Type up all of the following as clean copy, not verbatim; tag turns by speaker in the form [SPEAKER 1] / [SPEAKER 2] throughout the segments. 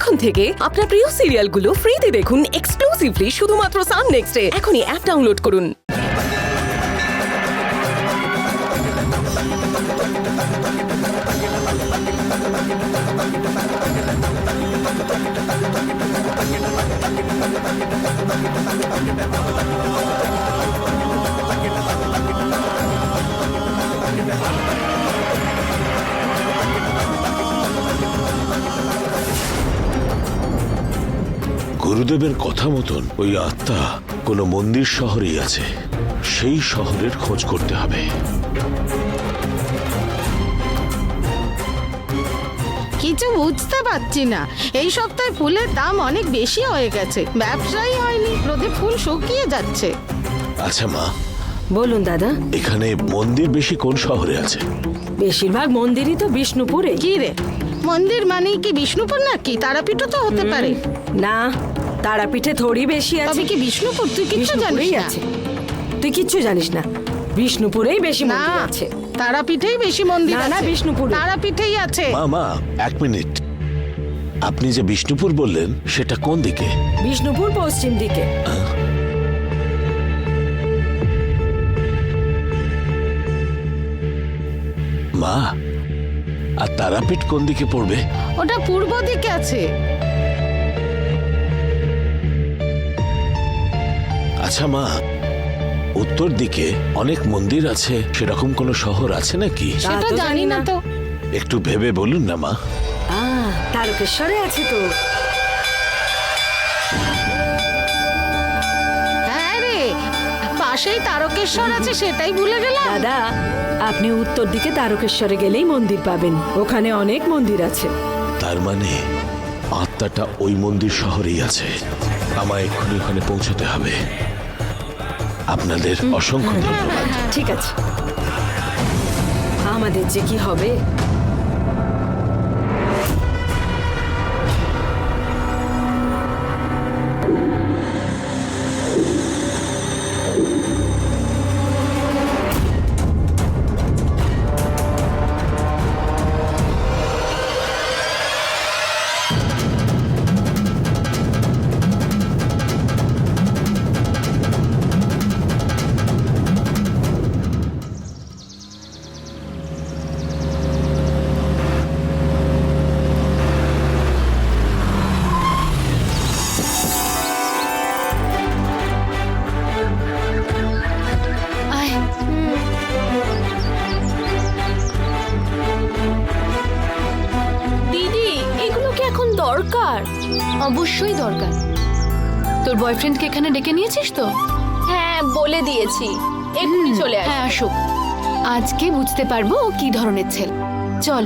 [SPEAKER 1] এখন থেকে আপনার প্রিয় সিরিয়ালগুলো ফ্রিতে দেখুন এক্সক্লুসিভলি শুধুমাত্র সান নেক্সটে। এখনই অ্যাপ ডাউনলোড করুন।
[SPEAKER 2] গুরুদেবের কথা মতন ওই আত্মা কোনো মন্দির শহরেই আছে, সেই শহরের খোঁজ করতে হবে।
[SPEAKER 3] কিছু বুঝতে পারছি না, এই সপ্তাহে ফুলের দাম অনেক বেশি হয়ে গেছে, ব্যবসাই হয়নি, রোদে ফুল শুকিয়ে যাচ্ছে।
[SPEAKER 2] আচ্ছা মা,
[SPEAKER 4] বলুন দাদা।
[SPEAKER 2] এখানে মন্দির বেশি কোন শহরে আছে?
[SPEAKER 4] বেশিরভাগ মন্দিরই তো বিষ্ণুপুরে।
[SPEAKER 3] কি রে, মন্দির মানে কি বিষ্ণুপুর নাকি? তারাপীঠও তো হতে পারে।
[SPEAKER 4] না, তারাপীঠে থোড়ি বেশি আছে।
[SPEAKER 3] তবে কি বিষ্ণুপুর? তুই কিছু জানিস না?
[SPEAKER 4] তুই কিচ্ছু জানিস না, বিষ্ণুপুরেই বেশি
[SPEAKER 3] না,
[SPEAKER 4] মন্দির আছে।
[SPEAKER 3] তারাপীঠেই বেশি মন্দির
[SPEAKER 4] না,
[SPEAKER 3] আছে।
[SPEAKER 4] না, বিষ্ণুপুরে।
[SPEAKER 3] তারাপীঠেই আছে।
[SPEAKER 2] মা, এক মিনিট। আপনি যে বিষ্ণুপুর বললেন সেটা কোন দিকে?
[SPEAKER 4] বিষ্ণুপুর পশ্চিম দিকে।
[SPEAKER 2] মা, আর তারাপীঠ কোন দিকে পড়বে?
[SPEAKER 3] ওটা পূর্ব দিকে আছে।
[SPEAKER 2] আচ্ছা মা, উত্তর দিকে অনেক মন্দির আছে, সেরকম কোনো শহর আছে নাকি?
[SPEAKER 3] সেটা জানি না তো।
[SPEAKER 2] একটু ভেবে বলুন না মা।
[SPEAKER 4] তারকেশ্বরে আছে তো।
[SPEAKER 3] হ্যাঁ রে, পাশেই তারকেশ্বর আছে, সেটাই ভুলে গেলাম।
[SPEAKER 4] দাদা, আপনি উত্তর দিকে তারকেশ্বরে গেলেই মন্দির পাবেন, ওখানে অনেক মন্দির আছে।
[SPEAKER 2] তার মানে আত্মাটা ওই মন্দির শহরেই আছে। আমায় এক্ষুনি ওখানে পৌঁছতে হবে। আপনাদের অসংখ্য ধন্যবাদ।
[SPEAKER 4] ঠিক আছে, আমাদের যে কি হবে।
[SPEAKER 5] দিদি, এগুলো কি এখন দরকার?
[SPEAKER 6] অবশ্যই দরকার। তোর বয়ফ্রেন্ডকে এখানে ডেকে নিয়েছিস তো?
[SPEAKER 5] হ্যাঁ, বলে দিয়েছি, এক্ষুনি চলে
[SPEAKER 6] হ্যাঁ,
[SPEAKER 5] আসবে।
[SPEAKER 6] আসুক। আজকে বুঝতে পারবো ও কি ধরনের ছেলে। চল।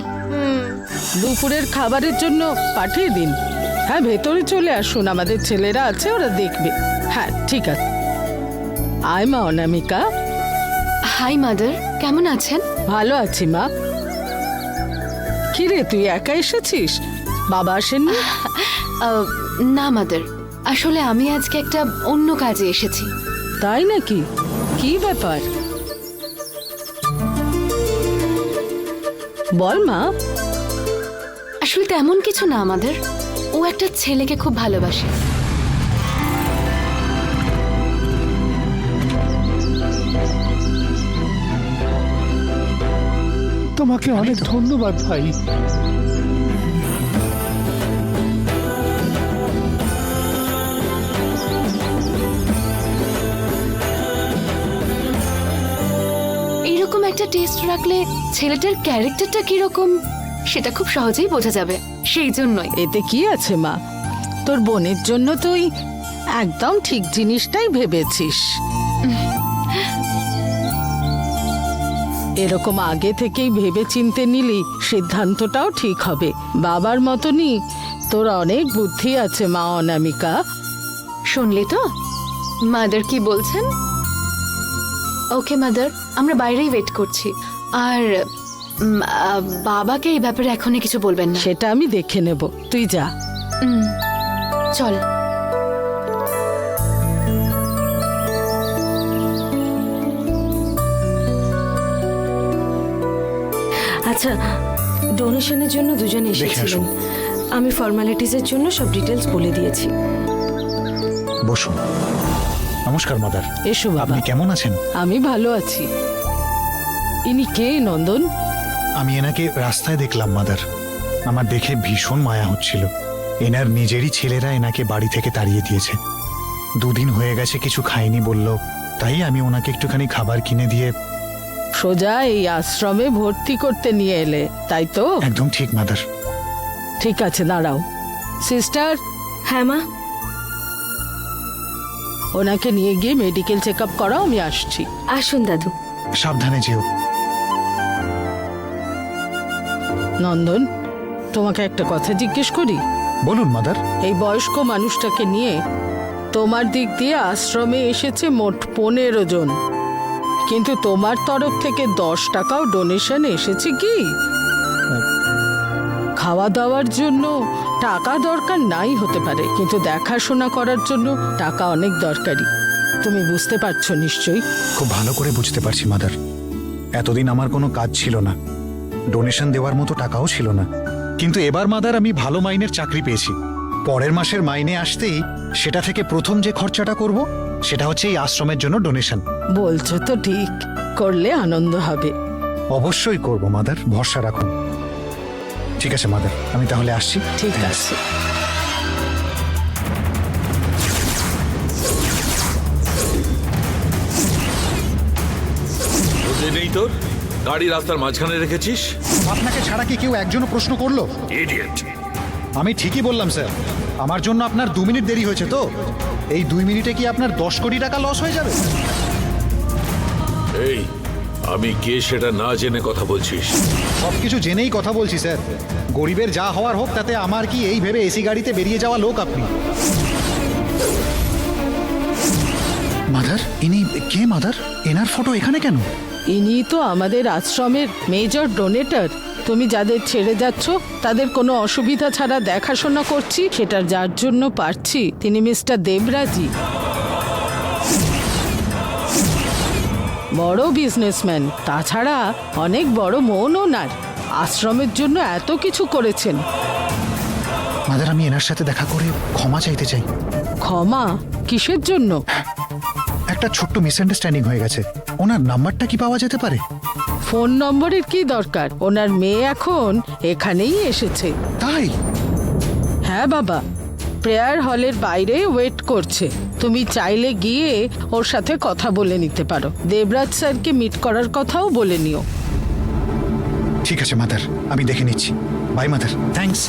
[SPEAKER 3] দুপুরের খাবারের জন্য পাঠিয়ে দিন। হ্যাঁ, ভেতরে চলে আসুন, আমাদের ছেলেরা আছে, ওরা দেখবে। হ্যাঁ, ঠিক আছে। আয় মা অনামিকা।
[SPEAKER 6] হাই মাদার, কেমন আছেন?
[SPEAKER 3] ভালো আছি মা। কিরে, তুই একা এসেছিস? বাবা আসেননি?
[SPEAKER 6] না মাদার, আসলে আমি আজকে একটা অন্য কাজে এসেছি।
[SPEAKER 3] তাই নাকি? কি ব্যাপার বল মা।
[SPEAKER 6] আসলে তেমন কিছু না আমাদের, ও একটা ছেলেকে খুব ভালোবাসে।
[SPEAKER 7] তোমাকে অনেক ধন্যবাদ ভাই।
[SPEAKER 6] এইরকম একটা টেস্ট রাখলে ছেলেটার ক্যারেক্টারটা কিরকম সেটা খুব সহজেই বোঝা যাবে, সেই জন্যই।
[SPEAKER 3] এতে কি আছে মা, তোর বোনের জন্য তুই একদম ঠিক জিনিসটাই ভেবেছিস। এরকম আগে থেকেই ভেবে চিনতে নিলি সিদ্ধান্তটাও ঠিক হবে। বাবার মতনই তোর অনেক বুদ্ধি আছে মা অনামিকা।
[SPEAKER 6] শুনলি তো মাদার কি বলছেন? ওকে মাদার, আমরা বাইরেই ওয়েট করছি। আর বাবাকে এই ব্যাপারে এখনই কিছু বলবেন না।
[SPEAKER 3] সেটা আমি দেখে নেব, তুই যা।
[SPEAKER 6] চল।
[SPEAKER 4] আচ্ছা, ডোনেশনের জন্য দুজনে এসেছিলেন, আমি ফর্মালিটিসের জন্য সব ডিটেলস বলে দিয়েছি।
[SPEAKER 8] বসুন। নমস্কার মাদার।
[SPEAKER 3] এসো বাবা।
[SPEAKER 8] আপনি কেমন আছেন?
[SPEAKER 3] আমি ভালো আছি। ইনি কে নন্দন?
[SPEAKER 8] আমি এনাকে রাস্তায় দেখলাম মাদার। আমার দেখে ভীষণ মায়া হচ্ছিল। এনার নিজেরই ছেলেরা এনাকে বাড়ি থেকে তাড়িয়ে দিয়েছে। 2 দিন হয়ে গেছে কিছু খাইনি বলল, তাই আমি ওনাকে একটুখানি খাবার কিনে দিয়ে।
[SPEAKER 3] সোজা এই আশ্রমে ভর্তি করতে নিয়ে এলে, তাই তো?
[SPEAKER 8] একদম ঠিক মাদার।
[SPEAKER 3] ঠিক আছে, দাঁড়াও। সিস্টার,
[SPEAKER 4] হ্যাঁ মা।
[SPEAKER 3] ওনাকে নিয়ে গিয়ে মেডিকেল চেক আপ করাও, আমি আসছি।
[SPEAKER 4] আসুন দাদু।
[SPEAKER 8] সাবধানে যেও।
[SPEAKER 3] নন্দন, তোমাকে একটা কথা জিজ্ঞেস করি।
[SPEAKER 8] বলুন মাদার।
[SPEAKER 3] এই বয়স্ক মানুষটাকে নিয়ে তোমার দিক দিয়ে আশ্রমে এসেছে মোট 15 জন, কিন্তু তোমার তরফ থেকে 10 টাকাও ডোনেশন এসেছে কি? খাওয়া দাওয়ার জন্য টাকা দরকার নাই হতে পারে, কিন্তু দেখাশোনা করার জন্য টাকা অনেক দরকারি। তুমি বুঝতে পারছো নিশ্চয়ই।
[SPEAKER 8] খুব ভালো করে বুঝতে পারছি মাদার। এতদিন আমার কোনো কাজ ছিল না, ডোনেশন দেওয়ার মতো টাকাও ছিল না, কিন্তু এবার মাদার আমি ভালো মাইনের চাকরি পেয়েছি। পরের মাসের মাইনে আসতেই সেটা থেকে প্রথম যে খরচাটা করব সেটা হচ্ছে এই আশ্রমের জন্য ডোনেশন।
[SPEAKER 3] বলছো তো ঠিক, করলে আনন্দ হবে।
[SPEAKER 8] অবশ্যই করব মাদার, ভরসা রাখুন। ঠিক আছে মাদার, আমি তাহলে আসছি।
[SPEAKER 3] ঠিক
[SPEAKER 8] Thanks.
[SPEAKER 3] আছে।
[SPEAKER 9] বুঝে নেই তোর? গাড়ি রাস্তার মাঝখানে রেখেছিস।
[SPEAKER 8] আপনাকে ছাড়া কি কেউ একজনও প্রশ্ন করলো?
[SPEAKER 9] ইডিয়েট।
[SPEAKER 8] আমি ঠিকই বললাম স্যার। আমার জন্য আপনার 2 মিনিট দেরি হয়েছে তো? এই 2 মিনিটে কি আপনার 10 কোটি টাকা লস হয়ে যাবে?
[SPEAKER 9] এই, আমি কে সেটা না জেনে কথা বলছিস?
[SPEAKER 8] সবকিছু জেনেই কথা বলছি স্যার। গরিবের যা হওয়ার হোক, তাতে আমার কি, এই ভেবে এসি গাড়িতে বেরিয়ে যাওয়া লোক আপনি। মাদার, ইনি কে মাদার? এনার ফটো এখানে কেন?
[SPEAKER 3] ইনি তো আমাদের আশ্রমের মেজর ডোনেটর। তুমি যাদের ছেড়ে যাচ্ছ তাদের কোনো অসুবিধা ছাড়া দেখাশোনা করছি, সেটা যার জন্য পারছি তিনি মিস্টার দেবরাজি। বড় বিজনেসম্যান, তাছাড়া অনেক বড় মন ওনার। আশ্রমের জন্য এত কিছু করেছেন।
[SPEAKER 8] মাদার, আমি এনার সাথে দেখা করে ক্ষমা চাইতে চাই।
[SPEAKER 3] ক্ষমা? কিসের জন্য?
[SPEAKER 8] একটা ছোট্ট মিসআন্ডারস্ট্যান্ডিং হয়ে গেছে। ওনার নাম্বারটা কি পাওয়া যেতে পারে?
[SPEAKER 3] ফোন নম্বরের কি দরকার? ওনার মেয়ে এখন এখানেই এসেছে।
[SPEAKER 8] তাই?
[SPEAKER 3] হ্যাঁ বাবা, প্রেয়ার হলের বাইরে ওয়েট করছে। তুমি চাইলে গিয়ে ওর সাথে কথা বলে নিতে পারো। দেবরাজ স্যারকে মিট করার কথাও বলে নিও।
[SPEAKER 8] ঠিক আছে মাদার, আমি দেখে নিচ্ছি। Bye mother, thanks.